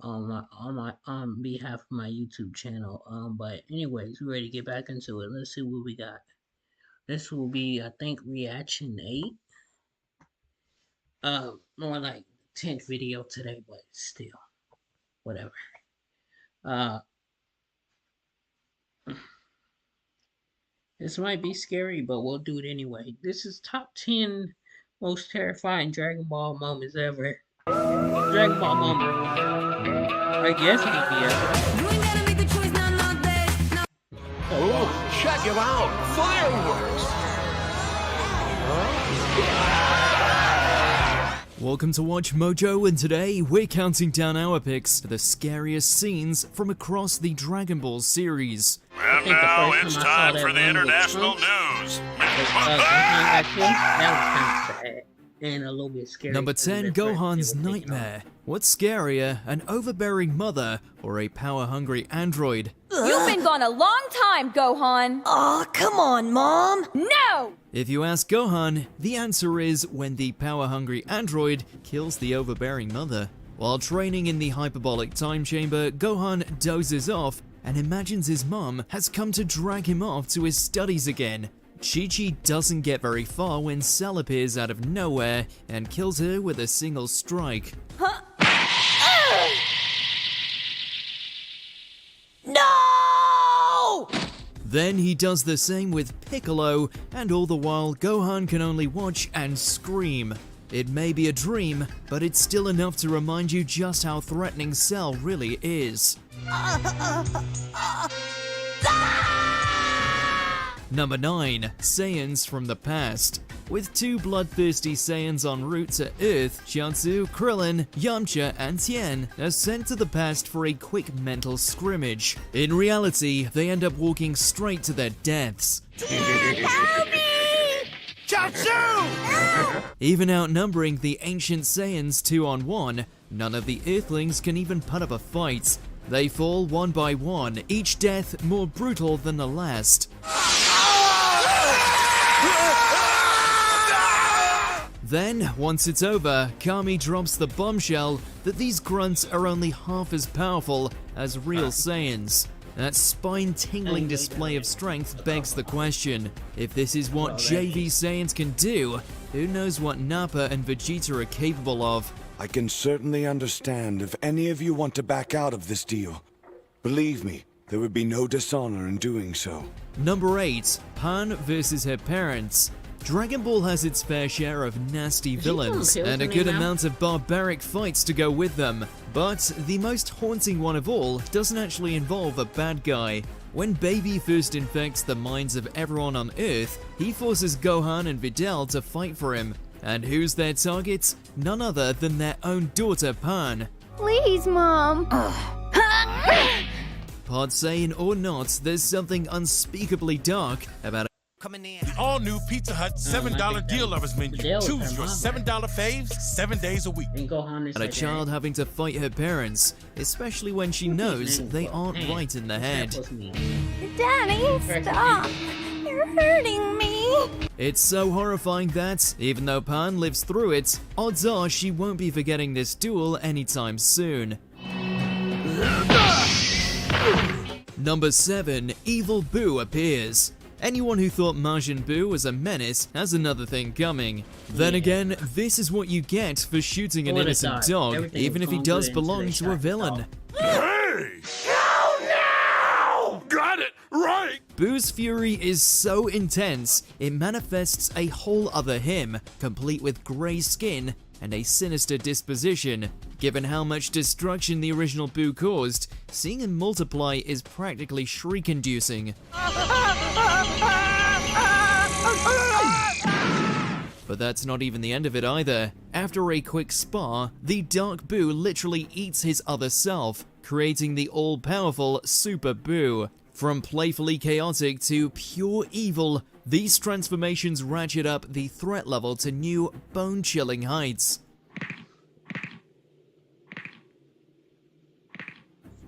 on behalf of my YouTube channel. But anyways, we're ready to get back into it. Let's see what we got. This will be, I think, reaction 8. More like 10th video today, but still, whatever. This might be scary, but we'll do it anyway. This is top 10 most terrifying Dragon Ball moments ever. Dragon Ball moment. I guess BBS. Oh, check him out! Fireworks! Welcome to Watch Mojo, and today we're counting down our picks for the scariest scenes from across the Dragon Ball series. And now it's time for the international news. That was kind of sad and a little bit scary. Number 10, Gohan's Nightmare. What's scarier, an overbearing mother or a power-hungry android? You've been gone a long time, Gohan! Aw, come on, Mom! No! If you ask Gohan, the answer is when the power-hungry android kills the overbearing mother. While training in the hyperbolic time chamber, Gohan dozes off and imagines his mom has come to drag him off to his studies again. Chi-Chi doesn't get very far when Cell appears out of nowhere and kills her with a single strike. No! Then he does the same with Piccolo, and all the while Gohan can only watch and scream. It may be a dream, but it's still enough to remind you just how threatening Cell really is. Number 9, Saiyans from the Past. With two bloodthirsty Saiyans en route to Earth, Jiangsu, Krillin, Yamcha, and Tien are sent to the past for a quick mental scrimmage. In reality, they end up walking straight to their deaths. Help me! Even outnumbering the ancient Saiyans 2-on-1, none of the Earthlings can even put up a fight. They fall one by one, each death more brutal than the last. Then, once it's over, Kami drops the bombshell that these grunts are only half as powerful as real Saiyans. That spine-tingling display of strength begs the question, if this is what JV Saiyans can do, who knows what Nappa and Vegeta are capable of? I can certainly understand if any of you want to back out of this deal. Believe me, there would be no dishonor in doing so. Number 8, Pan versus her parents. Dragon Ball has its fair share of nasty villains, and a good amount of barbaric fights to go with them. But the most haunting one of all doesn't actually involve a bad guy. When Baby first infects the minds of everyone on Earth, he forces Gohan and Videl to fight for him. And who's their target? None other than their own daughter Pan. Please, Mom. Pod Saiyan or not, there's something unspeakably dark about The all-new Pizza Hut $7 deal lovers menu. Choose your $7 faves 7 days a week. a child having to fight her parents, especially when she knows they aren't right in the head. Daddy, stop. You're hurting me. It's so horrifying that, even though Pan lives through it, odds are she won't be forgetting this duel anytime soon. Number 7, Evil Boo appears. Anyone who thought Majin Buu was a menace has another thing coming. Then again, this is what you get for shooting an innocent dog, even if he does belong to a villain. Hey! Oh, no! Got it! Right! Boo's fury is so intense, it manifests a whole other him, complete with grey skin and a sinister disposition. Given how much destruction the original Buu caused, seeing him multiply is practically shriek-inducing. But that's not even the end of it either. After a quick spar, the Dark Buu literally eats his other self, creating the all-powerful Super Buu. From playfully chaotic to pure evil, these transformations ratchet up the threat level to new, bone-chilling heights.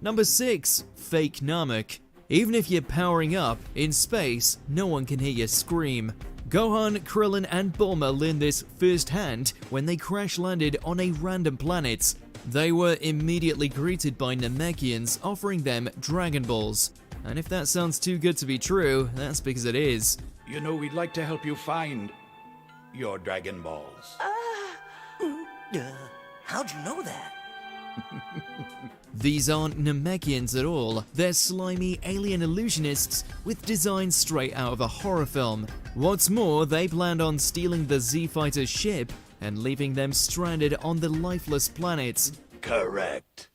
Number 6, Fake Namek. Even if you're powering up, in space, no one can hear you scream. Gohan, Krillin, and Bulma learn this firsthand when they crash landed on a random planet. They were immediately greeted by Namekians offering them Dragon Balls. And if that sounds too good to be true, that's because it is. You know, we'd like to help you find your Dragon Balls. How'd you know that? These aren't Namekians at all. They're slimy alien illusionists with designs straight out of a horror film. What's more, they planned on stealing the Z-Fighter's ship and leaving them stranded on the lifeless planet. Correct.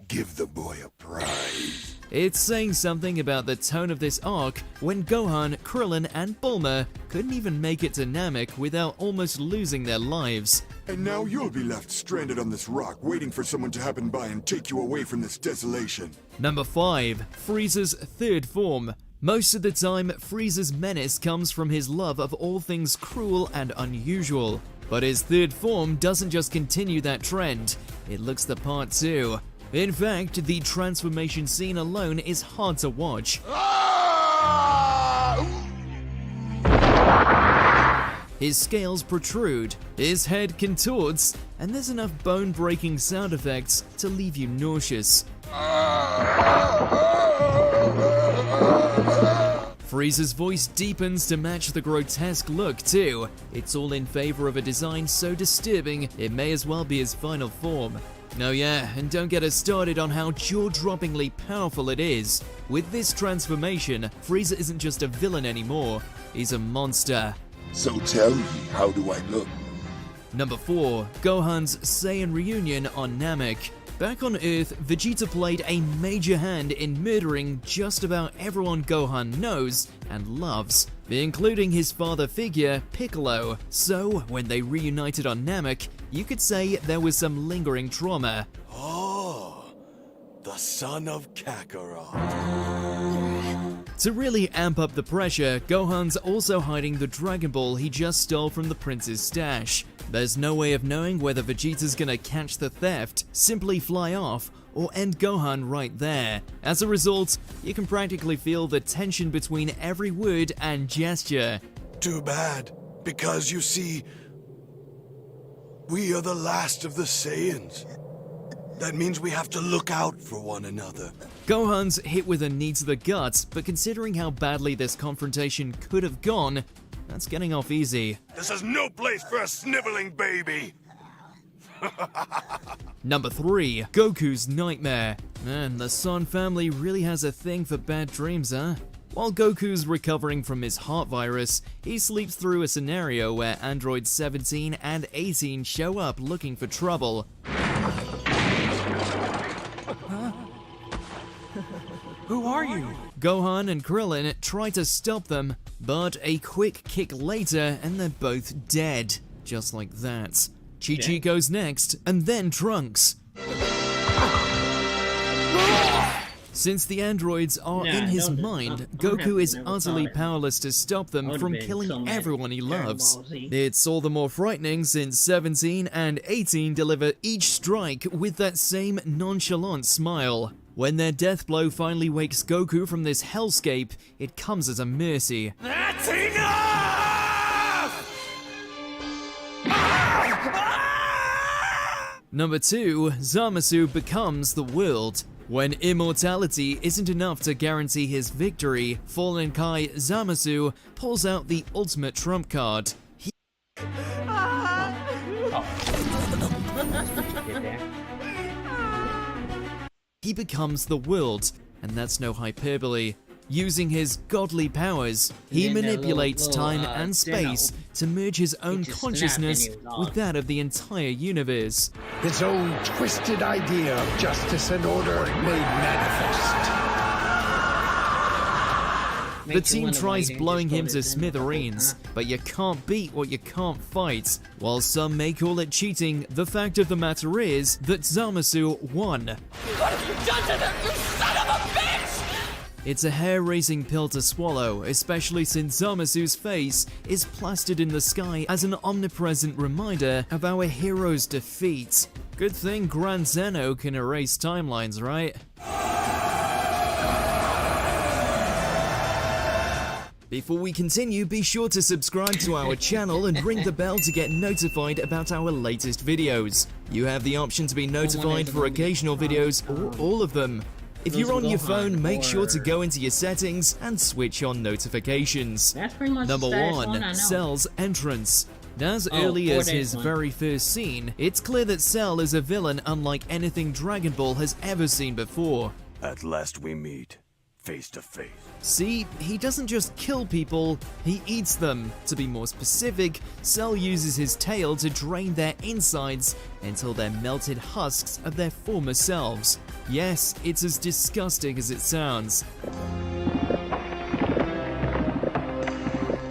Give the boy a prize. It's saying something about the tone of this arc when Gohan, Krillin, and Bulma couldn't even make it to Namek without almost losing their lives. And now you'll be left stranded on this rock, waiting for someone to happen by and take you away from this desolation. Number 5. Frieza's third form. Most of the time, Frieza's menace comes from his love of all things cruel and unusual. But his third form doesn't just continue that trend, it looks the part too. In fact, the transformation scene alone is hard to watch. His scales protrude, his head contorts, and there's enough bone-breaking sound effects to leave you nauseous. Frieza's voice deepens to match the grotesque look too. It's all in favor of a design so disturbing it may as well be his final form. Oh yeah, and don't get us started on how jaw-droppingly powerful it is. With this transformation, Frieza isn't just a villain anymore, he's a monster. So tell me, how do I look? Number 4. Gohan's Saiyan reunion on Namek. Back on Earth, Vegeta played a major hand in murdering just about everyone Gohan knows and loves, including his father figure, Piccolo. So, when they reunited on Namek, you could say there was some lingering trauma. Oh, the son of Kakarot. To really amp up the pressure, Gohan's also hiding the Dragon Ball he just stole from the prince's stash. There's no way of knowing whether Vegeta's gonna catch the theft, simply fly off, or end Gohan right there. As a result, you can practically feel the tension between every word and gesture. Too bad, because you see, we are the last of the Saiyans. That means we have to look out for one another. Gohan's hit with a knee to the gut, but considering how badly this confrontation could have gone, that's getting off easy. This is no place for a sniveling baby. Number 3. Goku's Nightmare. Man, the Son family really has a thing for bad dreams, huh? While Goku's recovering from his heart virus, he sleeps through a scenario where androids 17 and 18 show up looking for trouble. Who are you? Gohan and Krillin try to stop them, but a quick kick later and they're both dead. Just like that. Chi-Chi goes next, and then Trunks. Since the androids are in his mind, Goku is utterly powerless to stop them from killing everyone he loves. It's all the more frightening since 17 and 18 deliver each strike with that same nonchalant smile. When their death blow finally wakes Goku from this hellscape, it comes as a mercy. That's enough! Number 2, Zamasu becomes the world. When immortality isn't enough to guarantee his victory, Fallen Kai Zamasu pulls out the ultimate trump card. He becomes the world, and that's no hyperbole. Using his godly powers, he manipulates time and space to merge his own consciousness with that of the entire universe. His own twisted idea of justice and order made manifest. The team tries blowing him to smithereens, but you can't beat what you can't fight. While some may call it cheating, the fact of the matter is that Zamasu won. What have you done to them, you son of a bitch? It's a hair-raising pill to swallow, especially since Zamasu's face is plastered in the sky as an omnipresent reminder of our hero's defeat. Good thing Grand Zeno can erase timelines, right? Before we continue, be sure to subscribe to our channel and ring the bell to get notified about our latest videos. You have the option to be notified for occasional videos or all of them. If you're on your phone, make sure to go into your settings and switch on notifications. That's pretty much Number the saddest 1, one I know. Cell's entrance. As Oh, early 4 as days his one. very first scene, it's clear that Cell is a villain unlike anything Dragon Ball has ever seen before. At last we meet, face to face. See, he doesn't just kill people, he eats them. To be more specific, Cell uses his tail to drain their insides until they're melted husks of their former selves. Yes, it's as disgusting as it sounds.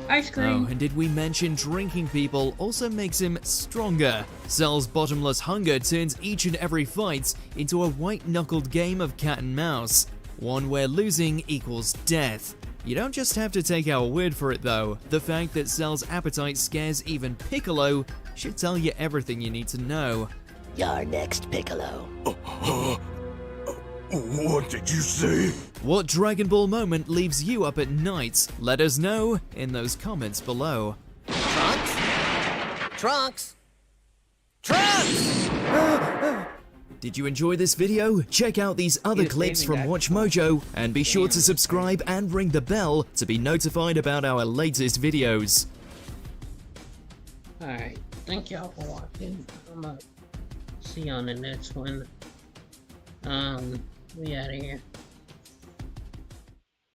Ice cream. Oh, and did we mention drinking people also makes him stronger? Cell's bottomless hunger turns each and every fight into a white-knuckled game of cat and mouse. One where losing equals death. You don't just have to take our word for it though. The fact that Cell's appetite scares even Piccolo should tell you everything you need to know. You're next, Piccolo. What did you say? What Dragon Ball moment leaves you up at night? Let us know in those comments below. Trunks? Trunks? Trunks! Did you enjoy this video? Check out these other clips from Watch Mojo and be sure to subscribe and ring the bell to be notified about our latest videos. Alright, thank y'all for watching. I'm gonna see you on the next one. We out of here.